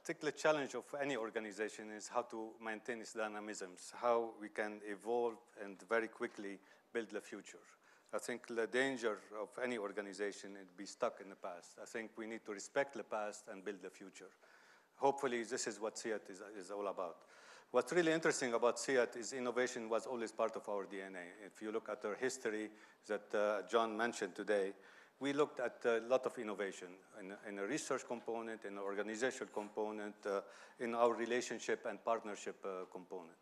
think the challenge of any organization is how to maintain its dynamisms, how we can evolve and very quickly build the future. I think the danger of any organization is be stuck in the past. I think we need to respect the past and build the future. Hopefully, this is what CIAT is all about. What's really interesting about CIAT is innovation was always part of our DNA. If you look at our history that John mentioned today, we looked at a lot of innovation in a research component, in an organizational component, in our relationship and partnership component.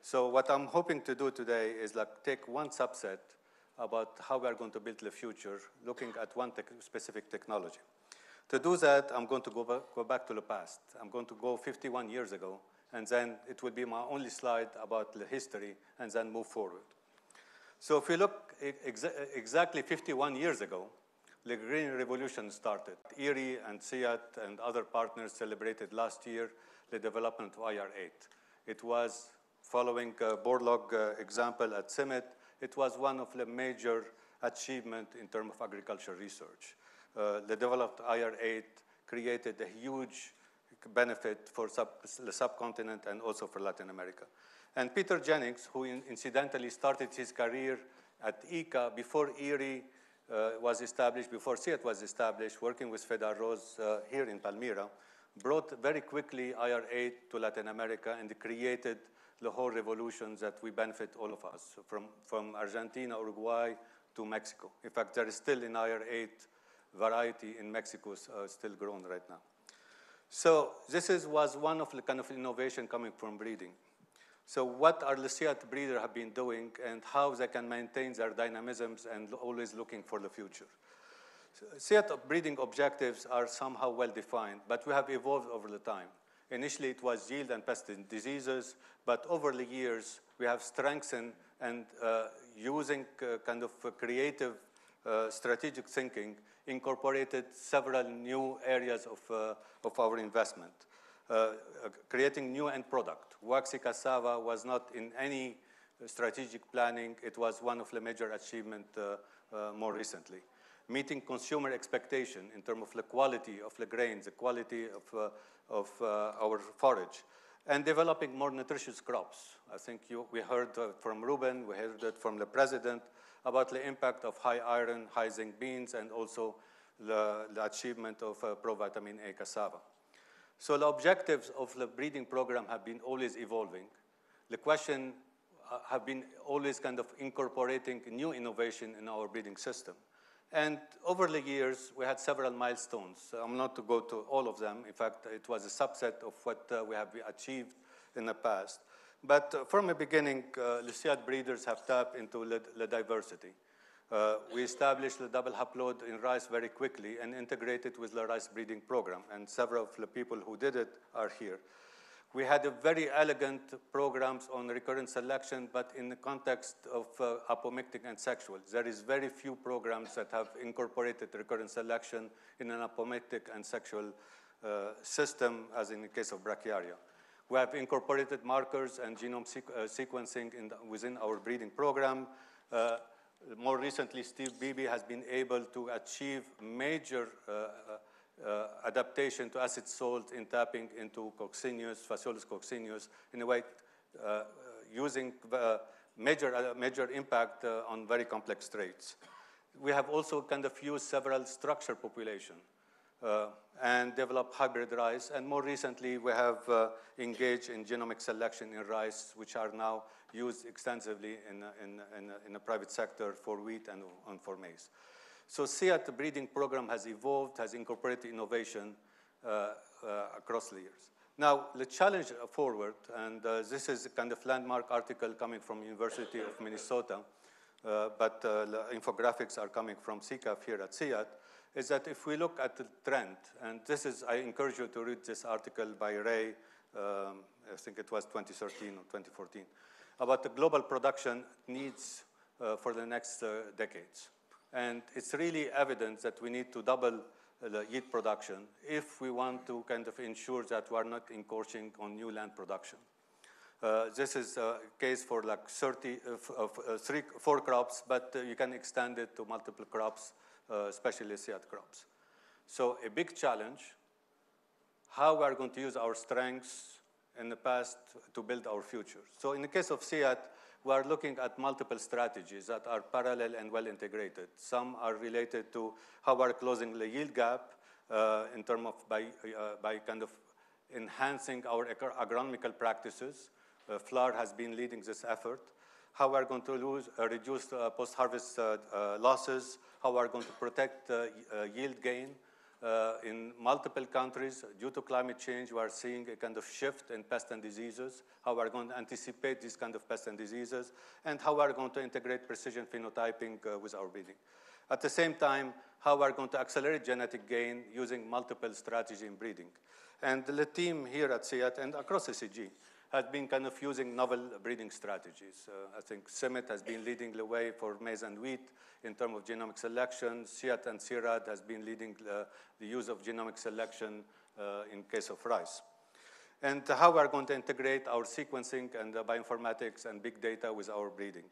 So what I'm hoping to do today is like take one subset about how we are going to build the future, looking at one specific technology. To do that, I'm going to go back to the past. I'm going to go 51 years ago, and then it will be my only slide about the history, and then move forward. So if you look exactly 51 years ago, the Green Revolution started. ERI and CIAT and other partners celebrated last year the development of IR8. It was following Borlaug example at Summit. It was one of the major achievements in terms of agriculture research. The developed IR8 created a huge benefit for the subcontinent and also for Latin America. And Peter Jennings, who incidentally started his career at ICA before ERI was established, before CIAT was established, working with Fedar Rose here in Palmyra, brought very quickly IR8 to Latin America and created the whole revolution that we benefit all of us, from Argentina, Uruguay to Mexico. In fact, there is still an IR8 variety in Mexico still grown right now. So this was one of the kind of innovation coming from breeding. So what are the CIAT breeders have been doing and how they can maintain their dynamisms and always looking for the future. CIAT breeding objectives are somehow well defined, but we have evolved over the time. Initially, it was yield and pest diseases, but over the years, we have strengthened and using kind of creative strategic thinking, incorporated several new areas of our investment. Creating new end product. Waxy cassava was not in any strategic planning. It was one of the major achievements more recently. Meeting consumer expectation in terms of the quality of the grains, the quality of our forage, and developing more nutritious crops. I think we heard from Ruben, we heard it from the president about the impact of high iron, high zinc beans, and also the achievement of provitamin A cassava. So the objectives of the breeding program have been always evolving. The question have been always kind of incorporating new innovation in our breeding system. And over the years, we had several milestones. I'm not to go to all of them. In fact, it was a subset of what we have achieved in the past. But from the beginning, the CIAT breeders have tapped into the diversity. We established the double haploid in rice very quickly and integrated with the rice breeding program. And several of the people who did it are here. We had a very elegant programs on recurrent selection, but in the context of apomictic and sexual. There is very few programs that have incorporated recurrent selection in an apomictic and sexual system, as in the case of brachiaria. We have incorporated markers and genome sequencing within our breeding program. More recently, Steve Beebe has been able to achieve major adaptation to acid salt in tapping into coccineus, Phaseolus coccineus, in a way using major impact on very complex traits. We have also kind of used several structure population and developed hybrid rice. And more recently, we have engaged in genomic selection in rice, which are now used extensively in the private sector for wheat and for maize. So CIAT breeding program has evolved, has incorporated innovation across the years. Now, the challenge forward, and this is a kind of landmark article coming from University of Minnesota, but the infographics are coming from CCAF here at CIAT, is that if we look at the trend, and this is, I encourage you to read this article by Ray, I think it was 2013 or 2014, about the global production needs for the next decades. And it's really evident that we need to double the yield production if we want to kind of ensure that we are not encroaching on new land production. This is a case for like 4 crops, but you can extend it to multiple crops, especially CIAT crops. So a big challenge, how we are going to use our strengths in the past to build our future. So in the case of CIAT, we are looking at multiple strategies that are parallel and well integrated. Some are related to how we are closing the yield gap in terms of by kind of enhancing our agronomical practices. FLAR has been leading this effort. How we are going to reduce post-harvest losses, how we are going to protect yield gain. In multiple countries, due to climate change, we are seeing a kind of shift in pests and diseases, how we are going to anticipate these kind of pests and diseases, and how we are going to integrate precision phenotyping with our breeding. At the same time, how we are going to accelerate genetic gain using multiple strategies in breeding. And the team here at CIAT and across SCG has been kind of using novel breeding strategies. I think CIMMYT has been leading the way for maize and wheat in terms of genomic selection. CIAT and CIRAD has been leading the use of genomic selection in case of rice. And how we are going to integrate our sequencing and bioinformatics and big data with our breeding.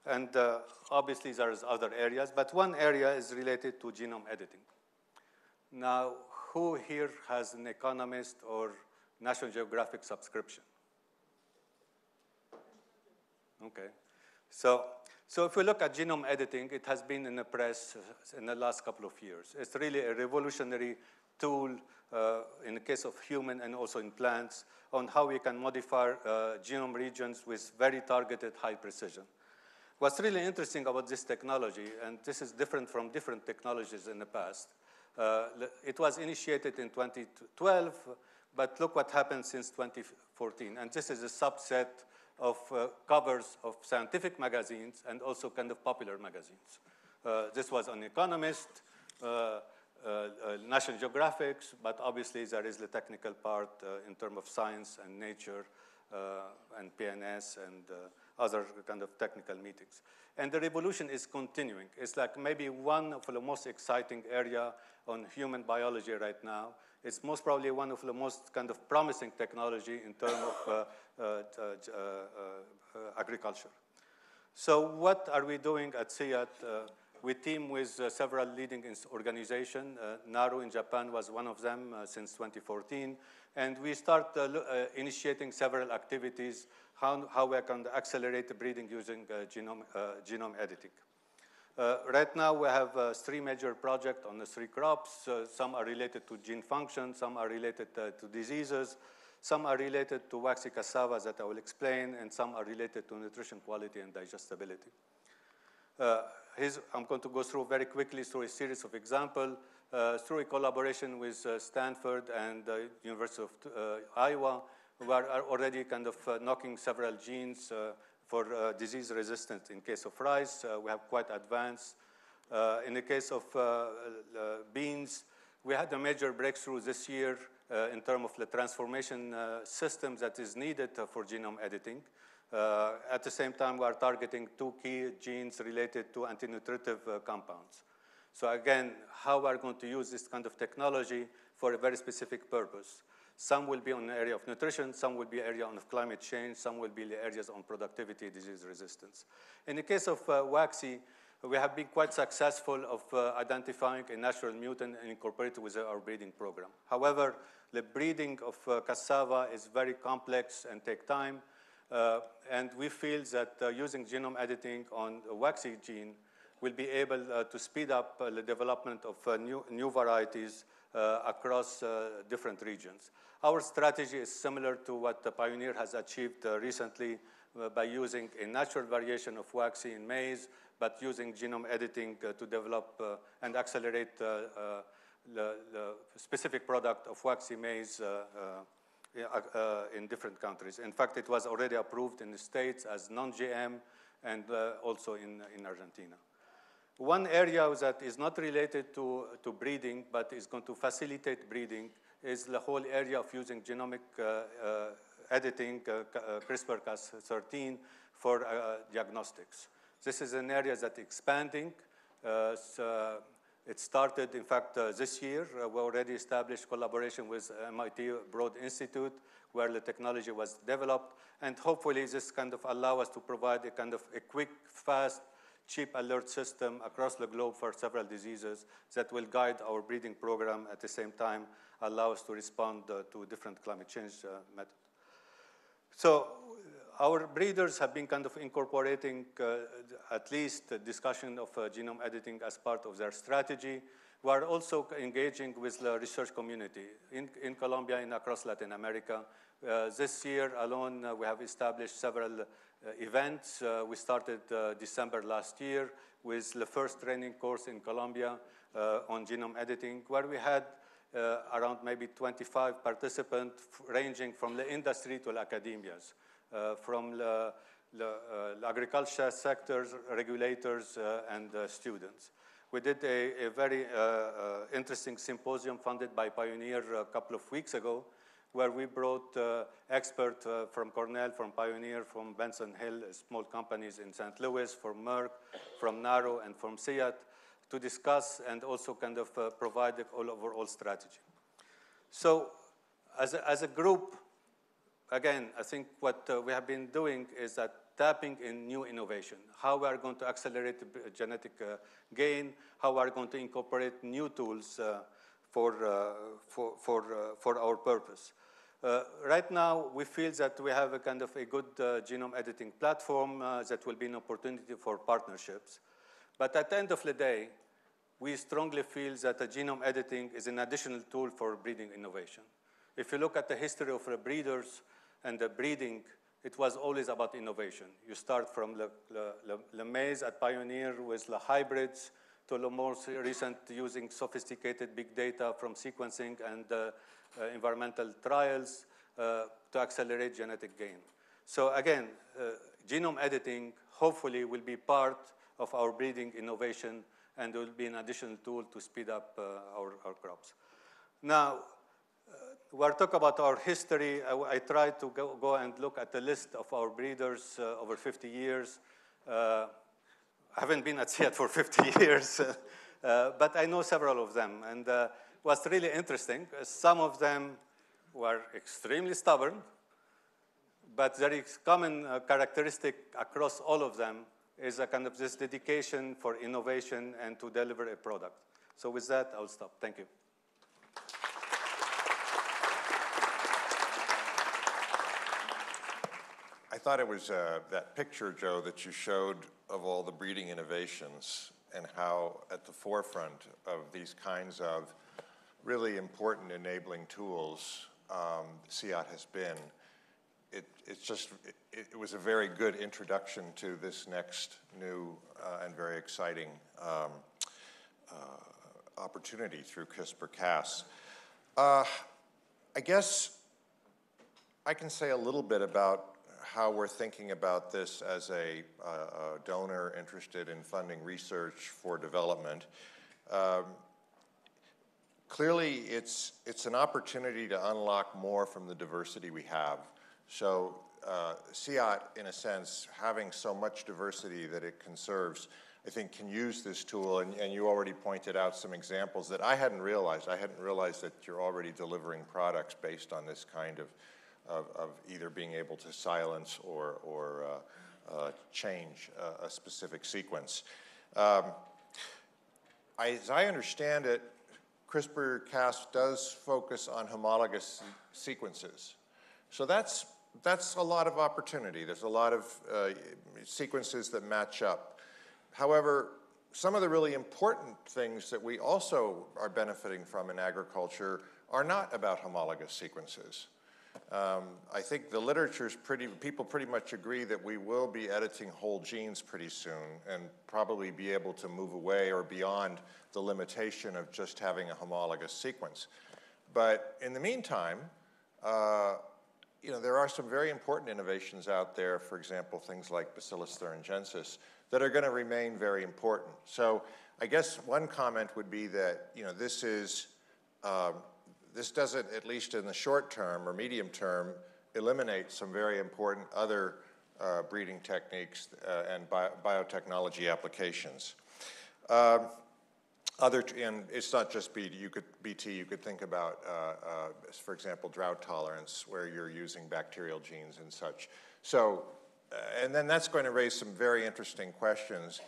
And obviously there's other areas, but one area is related to genome editing. Now, who here has an Economist or National Geographic subscription? Okay. So if we look at genome editing, it has been in the press in the last couple of years. It's really a revolutionary tool in the case of human and also in plants on how we can modify genome regions with very targeted high precision. What's really interesting about this technology, and this is different from different technologies in the past, it was initiated in 2012, but look what happened since 2014. And this is a subset of covers of scientific magazines and also kind of popular magazines. This was on Economist, National Geographic, but obviously there is the technical part in terms of Science and Nature and PNS and other kind of technical meetings. And the revolution is continuing. It's like maybe one of the most exciting area on human biology right now. It's most probably one of the most kind of promising technology in terms of agriculture. So what are we doing at CIAT? We team with several leading organizations. NARU in Japan was one of them since 2014. And we start initiating several activities, how we can accelerate the breeding using genome editing. Right now, we have 3 major projects on the 3 crops. Some are related to gene function, some are related to diseases, some are related to waxy cassava that I will explain, and some are related to nutrition quality and digestibility. I'm going to go through very quickly through a series of examples. Through a collaboration with Stanford and University of Iowa, we are already kind of knocking several genes for disease resistance in case of rice. We have quite advanced. In the case of beans, we had a major breakthrough this year in terms of the transformation system that is needed for genome editing. At the same time, we are targeting 2 key genes related to antinutritive compounds. So again, how we are going to use this kind of technology for a very specific purpose. Some will be on the area of nutrition, some will be area on climate change, some will be the areas on productivity, disease resistance. In the case of waxy, we have been quite successful of identifying a natural mutant and incorporate it with our breeding program. However, the breeding of cassava is very complex and take time. And we feel that using genome editing on a waxy gene will be able to speed up the development of new varieties across different regions. Our strategy is similar to what the Pioneer has achieved recently by using a natural variation of waxy in maize, but using genome editing to develop and accelerate the specific product of waxy maize in different countries. In fact, it was already approved in the States as non-GM and also in Argentina. One area that is not related to breeding, but is going to facilitate breeding, is the whole area of using genomic editing, CRISPRCas 13, for diagnostics. This is an area that's expanding. It started, in fact, this year. We already established collaboration with MIT Broad Institute, where the technology was developed. And hopefully, this kind of allow us to provide a kind of a quick, fast, cheap alert system across the globe for several diseases that will guide our breeding program, at the same time allow us to respond to different climate change methods. So our breeders have been kind of incorporating at least the discussion of genome editing as part of their strategy. We are also engaging with the research community in Colombia and across Latin America. This year alone, we have established several events. We started December last year with the first training course in Colombia on genome editing, where we had around maybe 25 participants ranging from the industry to the academias, from the agriculture sectors, regulators, and students. We did a very interesting symposium funded by Pioneer a couple of weeks ago, where we brought experts from Cornell, from Pioneer, from Benson Hill, small companies in St. Louis, from Merck, from NARO, and from CIAT, to discuss and also kind of provide the overall strategy. So as a group, again, I think what we have been doing is that tapping in new innovation, how we are going to accelerate genetic gain, how we are going to incorporate new tools for our purpose. Right now, we feel that we have a kind of a good genome editing platform that will be an opportunity for partnerships. But at the end of the day, we strongly feel that genome editing is an additional tool for breeding innovation. If you look at the history of the breeders and the breeding, it was always about innovation. You start from the maize at Pioneer with the hybrids to the more recent using sophisticated big data from sequencing and environmental trials to accelerate genetic gain. So again, genome editing hopefully will be part of our breeding innovation and will be an additional tool to speed up our crops. Now, we're talking about our history. I tried to go and look at the list of our breeders over 50 years. I haven't been at CIAT for 50 years, but I know several of them. And what's really interesting is some of them were extremely stubborn, but there is common characteristic across all of them is a kind of this dedication for innovation and to deliver a product. So with that, I'll stop. Thank you. I thought it was that picture, Joe, that you showed of all the breeding innovations and how at the forefront of these kinds of really important enabling tools CIAT has been. It was a very good introduction to this next new and very exciting opportunity through CRISPR-Cas. I guess I can say a little bit about how we're thinking about this as a donor interested in funding research for development. Clearly, it's an opportunity to unlock more from the diversity we have. So CIAT, in a sense, having so much diversity that it conserves, I think can use this tool, and you already pointed out some examples that I hadn't realized. I hadn't realized that you're already delivering products based on this kind of either being able to silence or change a specific sequence. As I understand it, CRISPR-Cas does focus on homologous sequences. So that's a lot of opportunity. There's a lot of sequences that match up. However, some of the really important things that we also are benefiting from in agriculture are not about homologous sequences. I think the literature's people pretty much agree that we will be editing whole genes pretty soon and probably be able to move away or beyond the limitation of just having a homologous sequence. But in the meantime, there are some very important innovations out there, for example, things like Bacillus thuringiensis, that are going to remain very important. So I guess one comment would be that, this doesn't, at least in the short term or medium term, eliminate some very important other breeding techniques and biotechnology applications. And it's not just BT. You could think about, for example, drought tolerance, where you're using bacterial genes and such. So, and then that's going to raise some very interesting questions.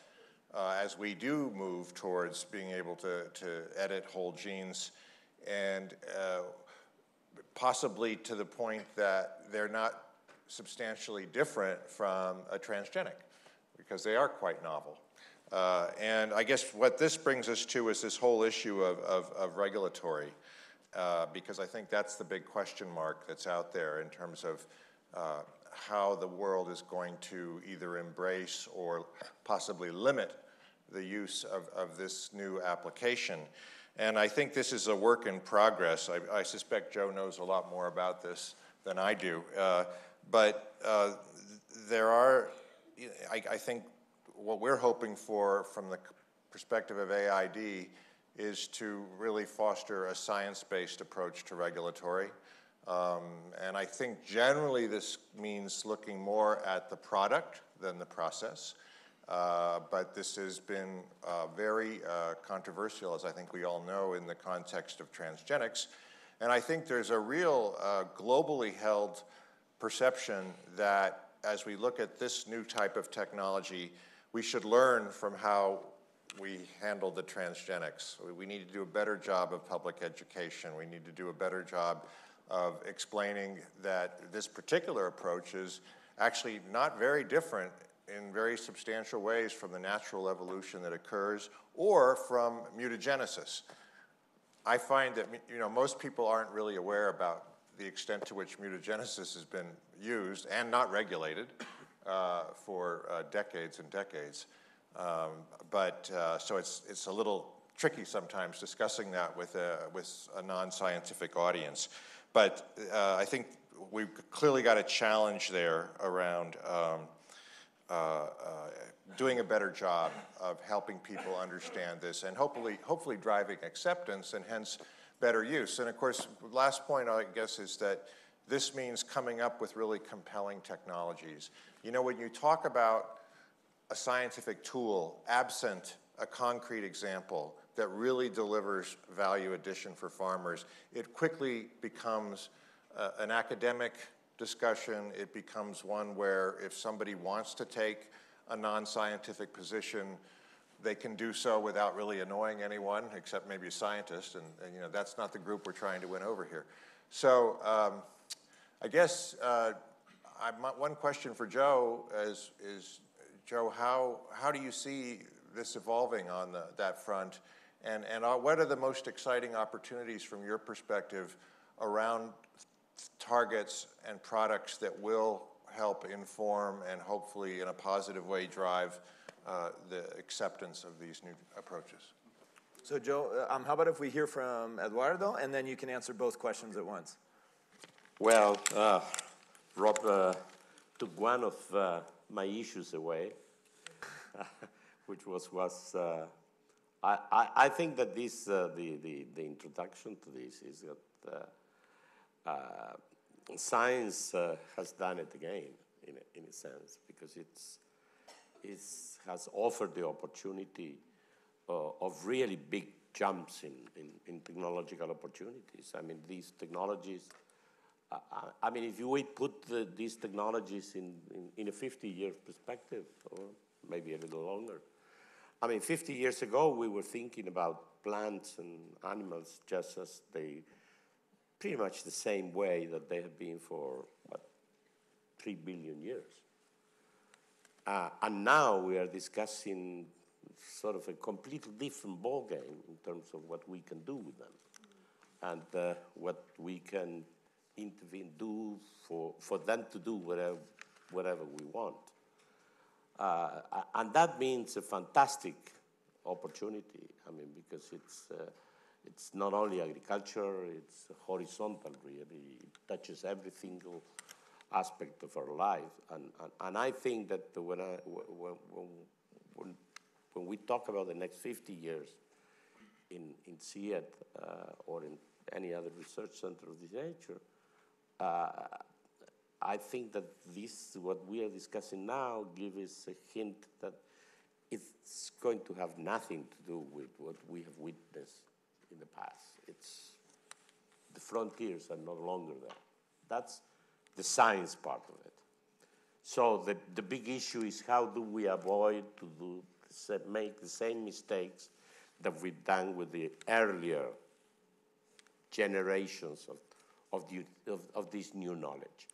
as we do move towards being able to edit whole genes, and possibly to the point that they're not substantially different from a transgenic, because they are quite novel. And I guess what this brings us to is this whole issue of regulatory, because I think that's the big question mark that's out there in terms of how the world is going to either embrace or possibly limit the use of this new application. And I think this is a work in progress. I suspect Joe knows a lot more about this than I do. But there are, I think what we're hoping for from the perspective of AID is to really foster a science-based approach to regulatory. And I think generally this means looking more at the product than the process. But this has been very controversial, as I think we all know, in the context of transgenics. And I think there's a real globally held perception that as we look at this new type of technology, we should learn from how we handled the transgenics. We need to do a better job of public education. We need to do a better job of explaining that this particular approach is actually not very different in very substantial ways from the natural evolution that occurs or from mutagenesis. I find that most people aren't really aware about the extent to which mutagenesis has been used and not regulated for decades and decades. So it's a little tricky sometimes discussing that with a non-scientific audience. But I think we've clearly got a challenge there around doing a better job of helping people understand this and hopefully driving acceptance and hence better use. And of course, last point, I guess, is that this means coming up with really compelling technologies. When you talk about a scientific tool absent a concrete example that really delivers value addition for farmers, it quickly becomes an academic discussion. It becomes one where if somebody wants to take a non-scientific position, they can do so without really annoying anyone, except maybe a scientist, and that's not the group we're trying to win over here. So I guess one question for Joe is Joe, how do you see this evolving on that front, and what are the most exciting opportunities from your perspective around targets and products that will help inform and hopefully in a positive way drive the acceptance of these new approaches? So Joe, how about if we hear from Eduardo, and then you can answer both questions at once. Well, Rob took one of my issues away, which was I think that this the introduction to this is that science has done it again in a sense, because it has offered the opportunity of really big jumps in technological opportunities. I mean, these technologies. If you put these technologies in a 50-year perspective, or maybe a little longer. 50 years ago, we were thinking about plants and animals just as pretty much the same way that they have been for, 3 billion years. And now we are discussing sort of a completely different ballgame in terms of what we can do with them and what we can intervene, do for them to do whatever we want. And that means a fantastic opportunity, because it's not only agriculture, it's horizontal really. It touches every single aspect of our life. And I think that when we talk about the next 50 years in CIAT or in any other research center of this nature, I think that what we are discussing now, gives us a hint that it's going to have nothing to do with what we have witnessed in the past. The frontiers are no longer there. That's the science part of it. So the big issue is how do we avoid to do the make the same mistakes that we've done with the earlier generations of this new knowledge.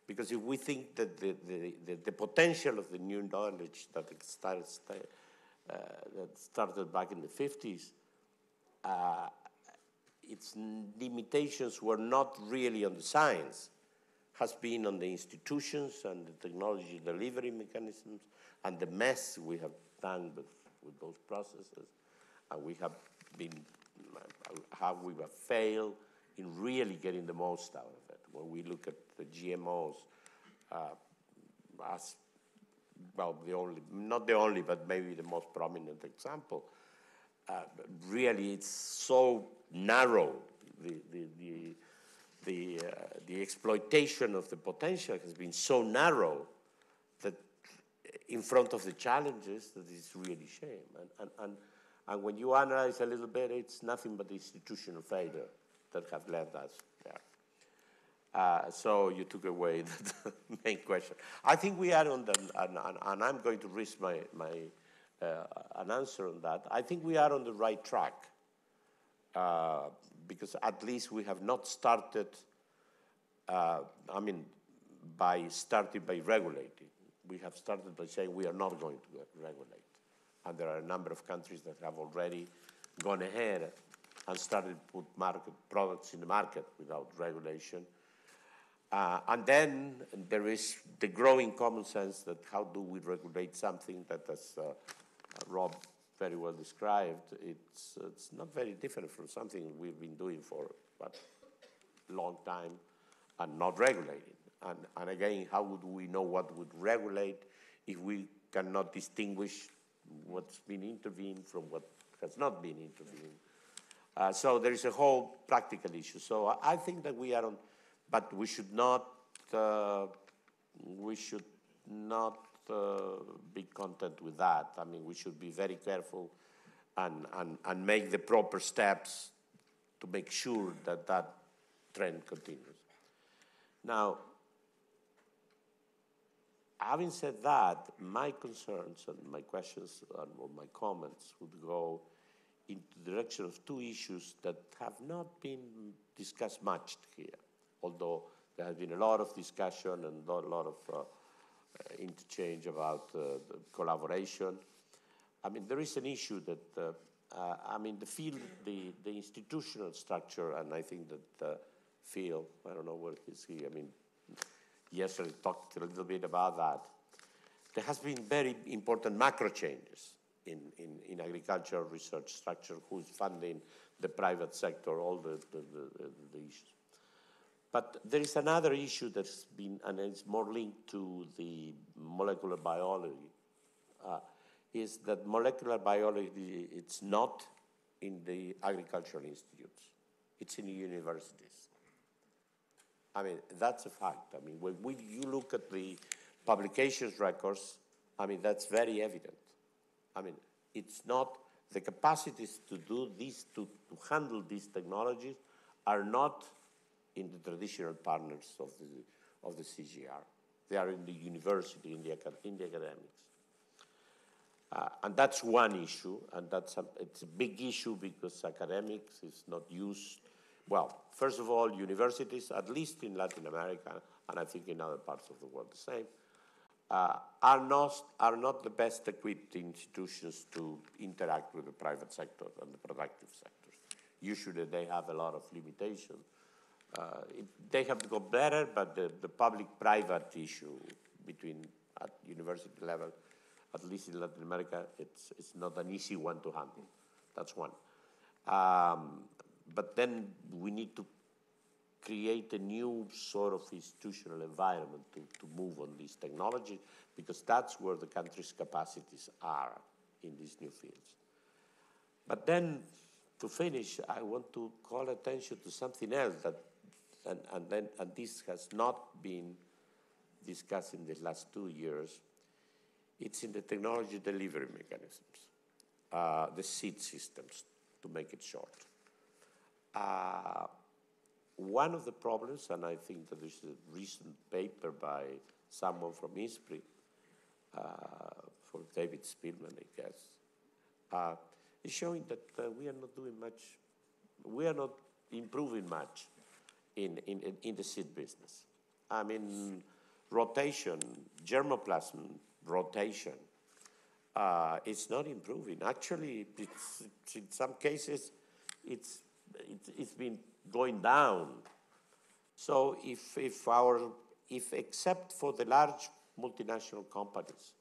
Because if we think that the potential of the new knowledge that started back in the 50s, its limitations were not really on the science, has been on the institutions and the technology delivery mechanisms and the mess we have done with those processes. And we have been, how we have failed in really getting the most out of it. When we look at the GMOs as, well, not the only, but maybe the most prominent example, really it's so narrow, the exploitation of the potential has been so narrow that in front of the challenges that it's really shame. And when you analyze a little bit, it's nothing but institutional failure that have led us there. So you took away the main question. I think we are on the, and I'm going to risk an answer on that. I think we are on the right track because at least we have not started, by regulating. We have started by saying we are not going to regulate. And there are a number of countries that have already gone ahead and started to put products in the market without regulation. And then there is the growing common sense that how do we regulate something that, as Rob very well described, it's not very different from something we've been doing for a long time and not regulating. And again, how would we know what would regulate if we cannot distinguish what's been intervened from what has not been intervened? So there is a whole practical issue. So I think that we are on, but we should not be content with that. I mean, we should be very careful and make the proper steps to make sure that that trend continues. Now, having said that, my concerns and my questions or my comments would go in the direction of two issues that have not been discussed much here, although there has been a lot of discussion and a lot of interchange about the collaboration. I mean, there is an issue that, the field, the institutional structure, and I think that Phil, I don't know where he's here, yesterday talked a little bit about that. There has been very important macro changes in agricultural research structure, who's funding the private sector, all the issues. But there is another issue that's been, and it's more linked to the molecular biology, is that molecular biology, it's not in the agricultural institutes. It's in the universities. That's a fact. When you look at the publications records, that's very evident. It's not, the capacities to do this, to handle these technologies are not in the traditional partners of the CGR. They are in the university, in the academics. And that's one issue, and it's a big issue because academics is not used. Well, first of all, universities, at least in Latin America, and I think in other parts of the world the same, are not the best equipped institutions to interact with the private sector and the productive sectors. Usually they have a lot of limitations. They have to go better, but the public-private issue between at university level, at least in Latin America, it's not an easy one to handle. That's one. But then we need to create a new sort of institutional environment to move on these technologies, because that's where the country's capacities are in these new fields. But then, to finish, I want to call attention to something else that, and this has not been discussed in the last 2 years. It's in the technology delivery mechanisms, the seed systems, to make it short. One of the problems, and I think that there's a recent paper by someone from ISPRI, for David Spielman, I guess, is showing that we are not doing much, we are not improving much in the seed business. I mean, rotation, germplasm rotation, it's not improving. Actually, it's in some cases, it's been going down. So if except for the large multinational companies,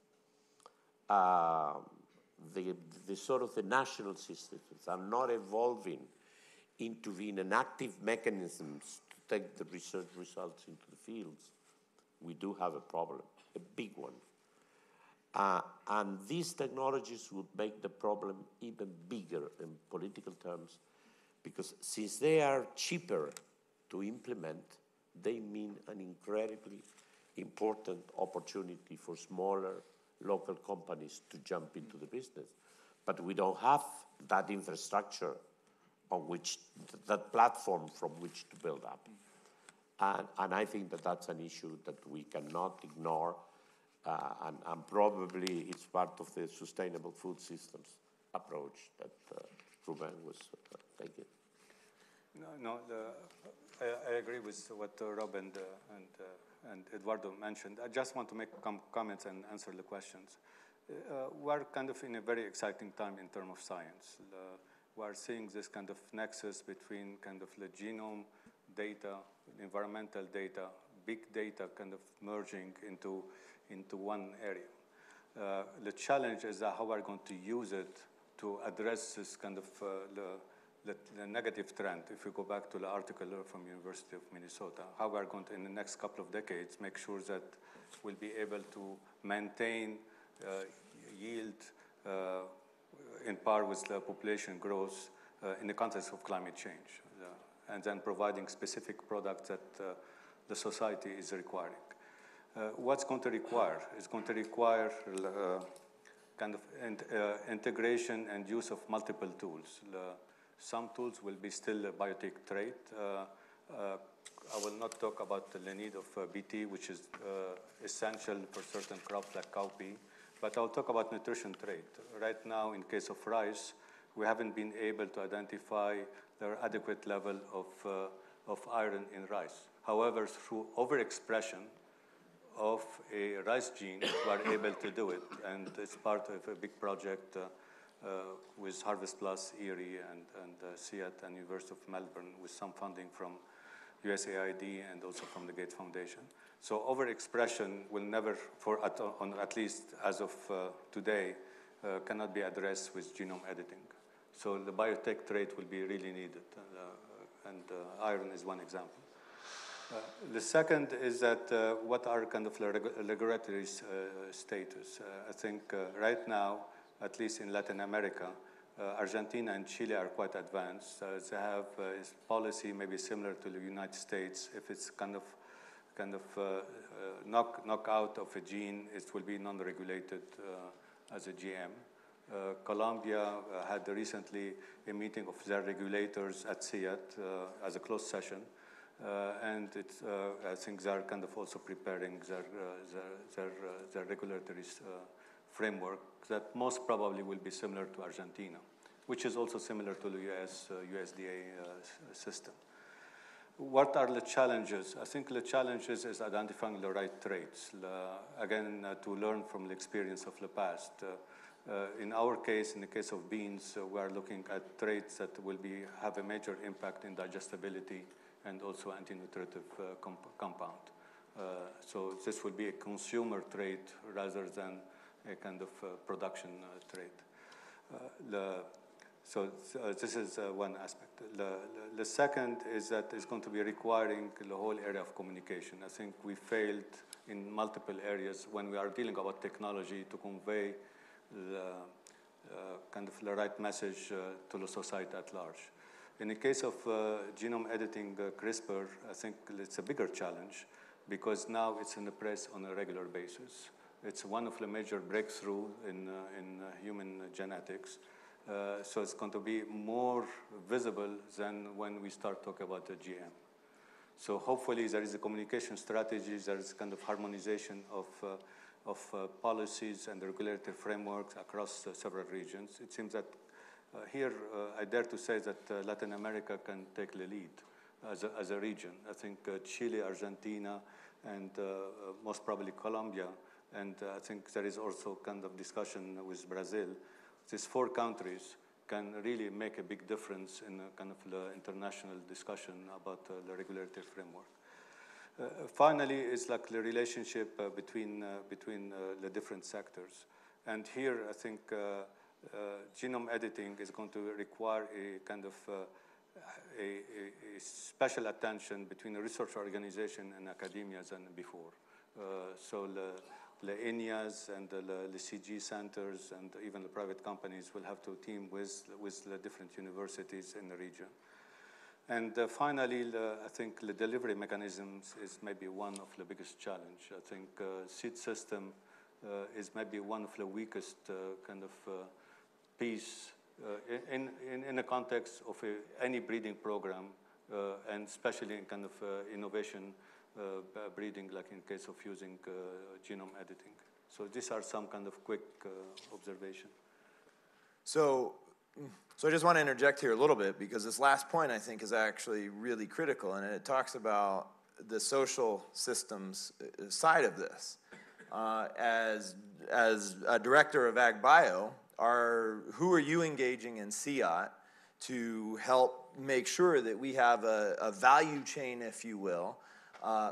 the sort of the national systems are not evolving into being an active mechanisms to take the research results into the fields, we do have a problem, a big one. And these technologies would make the problem even bigger in political terms, because since they are cheaper to implement, they mean an incredibly important opportunity for smaller local companies to jump into the business. But we don't have that infrastructure on which, that platform from which to build up. And I think that that's an issue that we cannot ignore, and probably it's part of the sustainable food systems approach that Ruben was taking. I agree with what Rob and Eduardo mentioned. I just want to make comments and answer the questions. We're kind of in a very exciting time in terms of science. We're seeing this kind of nexus between kind of the genome data, environmental data, big data kind of merging into one area. The challenge is how we're going to use it to address this kind of the negative trend. If we go back to the article from University of Minnesota, how we're going to, in the next couple of decades, make sure that we'll be able to maintain yield in par with the population growth in the context of climate change, and then providing specific products that the society is requiring. What's going to require? It's going to require kind of integration and use of multiple tools. Some tools will be still a biotech trait. I will not talk about the need of BT, which is essential for certain crops like cowpea, but I'll talk about nutrition trait. Right now, in case of rice, we haven't been able to identify the adequate level of iron in rice. However, through overexpression of a rice gene, we are able to do it, and it's part of a big project with Harvest Plus, Erie, and CIAT and University of Melbourne, with some funding from USAID and also from the Gates Foundation. So overexpression will never, at least as of today, cannot be addressed with genome editing. So the biotech trait will be really needed, and iron is one example. The second is that what are kind of regulatory status? I think right now, at least in Latin America, Argentina and Chile are quite advanced. They have a policy maybe similar to the United States. If it's kind of knockout of a gene, it will be non-regulated as a GM. Colombia had recently a meeting of their regulators at CIAT as a closed session. And I think they're kind of also preparing their regulatory framework that most probably will be similar to Argentina, which is also similar to the USDA system. What are the challenges? I think the challenges is identifying the right traits. Again, to learn from the experience of the past. In our case, in the case of beans, we are looking at traits that will have a major impact in digestibility and also anti-nutritive compound. So this will be a consumer trait rather than a kind of production trait. So this is one aspect. The second is that it's going to be requiring the whole area of communication. I think we failed in multiple areas when we are dealing about technology to convey the kind of the right message to the society at large. In the case of genome editing CRISPR, I think it's a bigger challenge because now it's in the press on a regular basis. It's one of the major breakthroughs in human genetics. So it's going to be more visible than when we start talking about the GM. So hopefully there is a communication strategy, there is kind of harmonization of policies and regulatory frameworks across several regions. It seems that here, I dare to say that Latin America can take the lead as a region. I think Chile, Argentina, and most probably Colombia, and I think there is also kind of discussion with Brazil. These 4 countries can really make a big difference in kind of the international discussion about the regulatory framework. Finally, it's like the relationship between the different sectors. And here, I think genome editing is going to require a kind of a special attention between the research organization and academia than before. So the ENIAs and the CG centers and even the private companies will have to team with the different universities in the region. And finally, I think the delivery mechanisms is maybe one of the biggest challenge. I think seed system is maybe one of the weakest kind of piece in the context of any breeding program, and especially in kind of innovation breeding, like in case of using genome editing. So these are some kind of quick observation. So I just want to interject here a little bit, because this last point I think is actually really critical, and it talks about the social systems side of this. As a director of Ag Bio, who are you engaging in CIAT to help make sure that we have a value chain, if you will,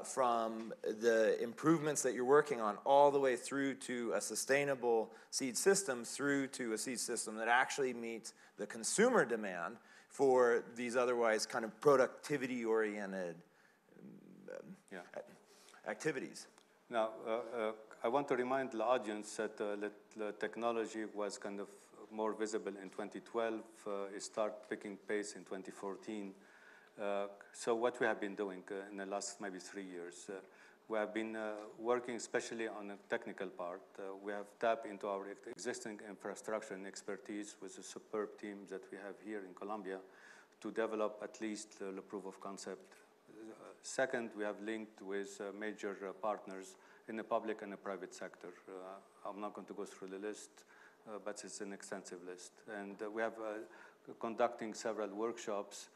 from the improvements that you're working on all the way through to a sustainable seed system, through to a seed system that actually meets the consumer demand for these otherwise kind of productivity-oriented activities? Now, I want to remind the audience that the technology was kind of more visible in 2012. It started picking pace in 2014. So what we have been doing in the last maybe 3 years, we have been working especially on the technical part. We have tapped into our existing infrastructure and expertise with the superb team that we have here in Colombia to develop at least the proof of concept. Second, we have linked with major partners in the public and the private sector. I'm not going to go through the list, but it's an extensive list. And we have conducting several workshops,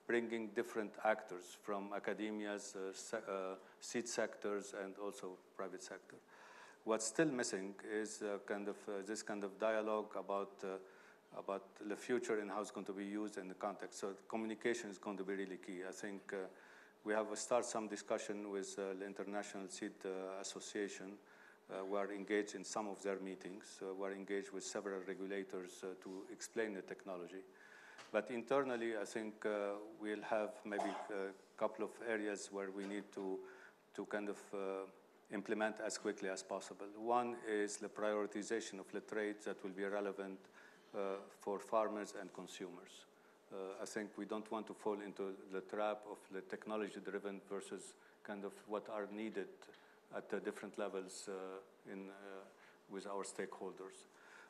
bringing different actors from academia's seed sectors and also private sector. What's still missing is this kind of dialogue about the future and how it's going to be used in the context. So communication is going to be really key. I think we have started some discussion with the International Seed Association. We are engaged in some of their meetings. We are engaged with several regulators to explain the technology. But internally, I think we'll have maybe a couple of areas where we need to kind of implement as quickly as possible. One is the prioritization of the traits that will be relevant for farmers and consumers. I think we don't want to fall into the trap of the technology-driven versus kind of what are needed at the different levels with our stakeholders.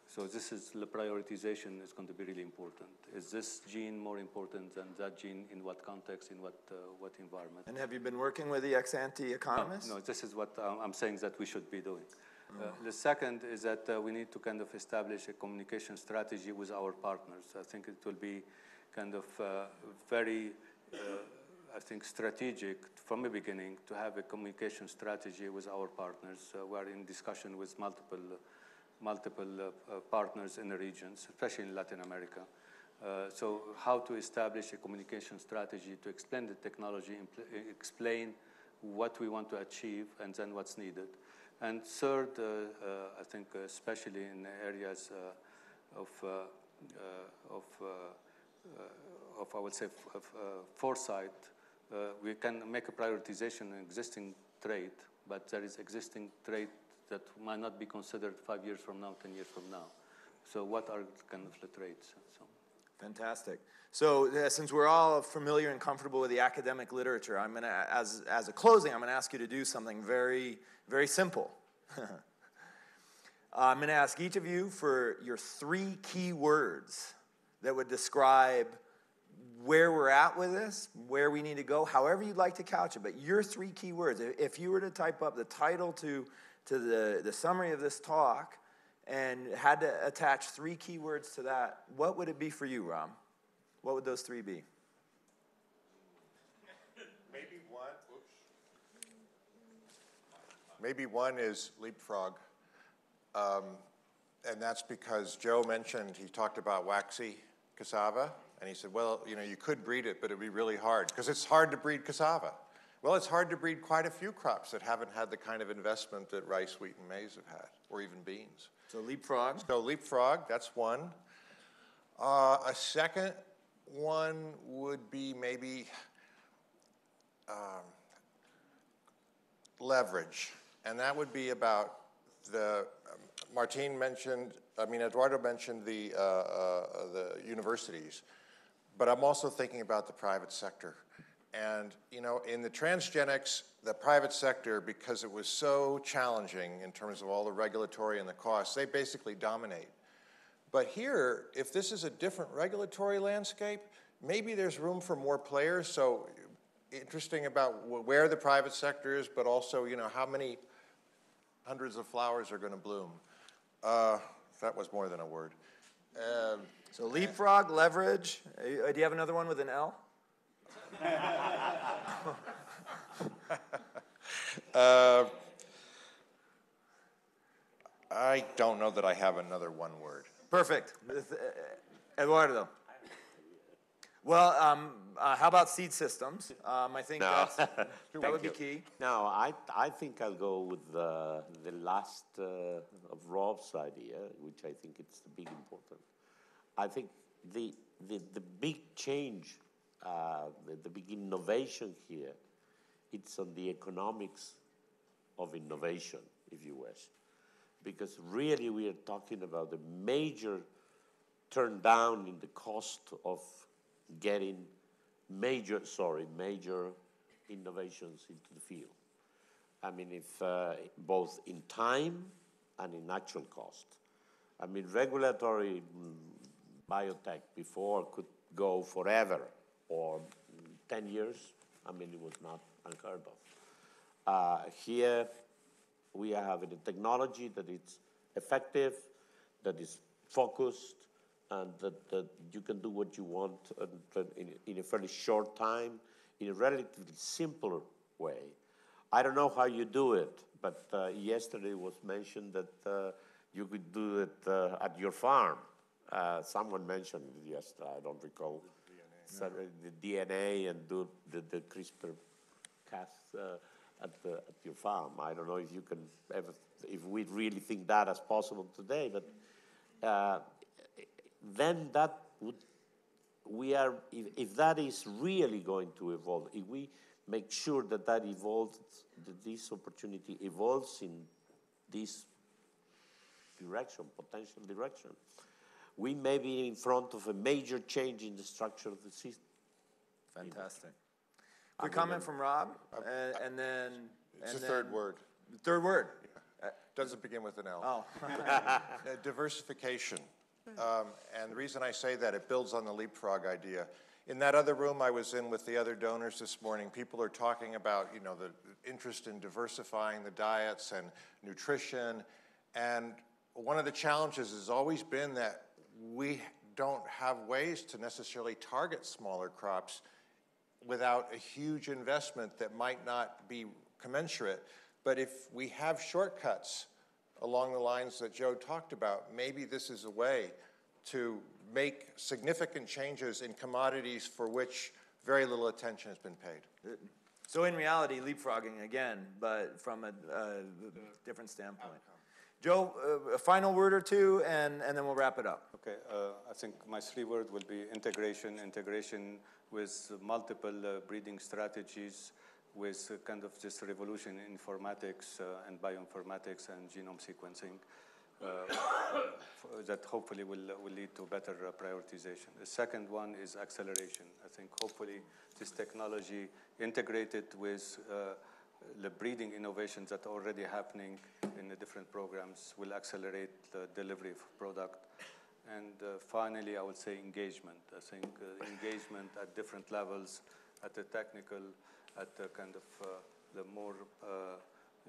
So this is the prioritization is going to be really important. Is this gene more important than that gene? In what context? In what environment? And have you been working with the ex-ante economists? No, this is what I'm saying that we should be doing. The second is that we need to kind of establish a communication strategy with our partners. I think it will be kind of very, I think, strategic from the beginning to have a communication strategy with our partners. We're in discussion with multiple partners in the regions, especially in Latin America. So how to establish a communication strategy to explain the technology, explain what we want to achieve, and then what's needed. And third, I think especially in areas of I would say, foresight, we can make a prioritization in existing trait, but there is existing trait that might not be considered 5 years from now, 10 years from now. So what are kind of the traits? So. Fantastic. So since we're all familiar and comfortable with the academic literature, I'm going to, as a closing, I'm going to ask you to do something very, very simple. I'm going to ask each of you for your 3 key words that would describe where we're at with this, where we need to go, however you'd like to couch it. But your 3 key words, if you were to type up the title to the summary of this talk and had to attach 3 key words to that, what would it be for you, Rob? What would those 3 be? Maybe one is leapfrog. And that's because Joe mentioned, he talked about waxy cassava. And he said, well, you know, you could breed it, but it'd be really hard, because it's hard to breed cassava. Well, it's hard to breed quite a few crops that haven't had the kind of investment that rice, wheat, and maize have had, or even beans. So leapfrog. So leapfrog, that's one. A second one would be maybe leverage. And that would be about Eduardo mentioned the universities. But I'm also thinking about the private sector. And, you know, in the transgenics, the private sector, because it was so challenging in terms of all the regulatory and the costs, they basically dominate. But here, if this is a different regulatory landscape, maybe there's room for more players. So interesting about where the private sector is, but also, you know, how many hundreds of flowers are going to bloom. That was more than a word. So leapfrog, leverage. Do you have another one with an L? I don't know that I have another one word. Perfect. Eduardo. Well, how about seed systems? I think that would be key. No, I think I'll go with the last of Rob's idea, which I think it's the big important. I think the big change, the big innovation here, it's on the economics of innovation, if you wish. Because really we are talking about a major turn down in the cost of getting major innovations into the field. I mean, if both in time and in actual cost. I mean, regulatory biotech before could go forever or 10 years. I mean, it was not unheard of. Here, we are having a technology that is effective, that is focused, and that you can do what you want in a fairly short time, in a relatively simpler way. I don't know how you do it, but yesterday was mentioned that you could do it at your farm. Someone mentioned it yesterday, I don't recall. So, the DNA and do the CRISPRCas at your farm. I don't know if you can ever, if we really think that as possible today, but then that would, if that is really going to evolve, if we make sure that that evolves, that this opportunity evolves in this direction, potential direction, we may be in front of a major change in the structure of the system. Fantastic. Quick comment from Rob, and then... It's the third word. Third word. Doesn't begin with an L. Oh. Diversification. And the reason I say that, it builds on the leapfrog idea. In that other room I was in with the other donors this morning, people are talking about, you know, the interest in diversifying the diets and nutrition. And one of the challenges has always been that we don't have ways to necessarily target smaller crops without a huge investment that might not be commensurate. But if we have shortcuts along the lines that Joe talked about, maybe this is a way to make significant changes in commodities for which very little attention has been paid. So in reality, leapfrogging again, but from a different standpoint. Joe, a final word or two, and then we'll wrap it up. Okay, I think my 3 words will be integration with multiple breeding strategies, with kind of this revolution in informatics and bioinformatics and genome sequencing that hopefully will lead to better prioritization. The second one is acceleration. I think hopefully this technology integrated with the breeding innovations that are already happening in the different programs will accelerate the delivery of product. And finally, I would say engagement. I think engagement at different levels, at the technical, at the kind of the more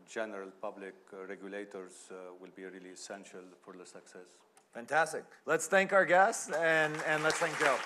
general public regulators will be really essential for the success. Fantastic. Let's thank our guests and let's thank Joe.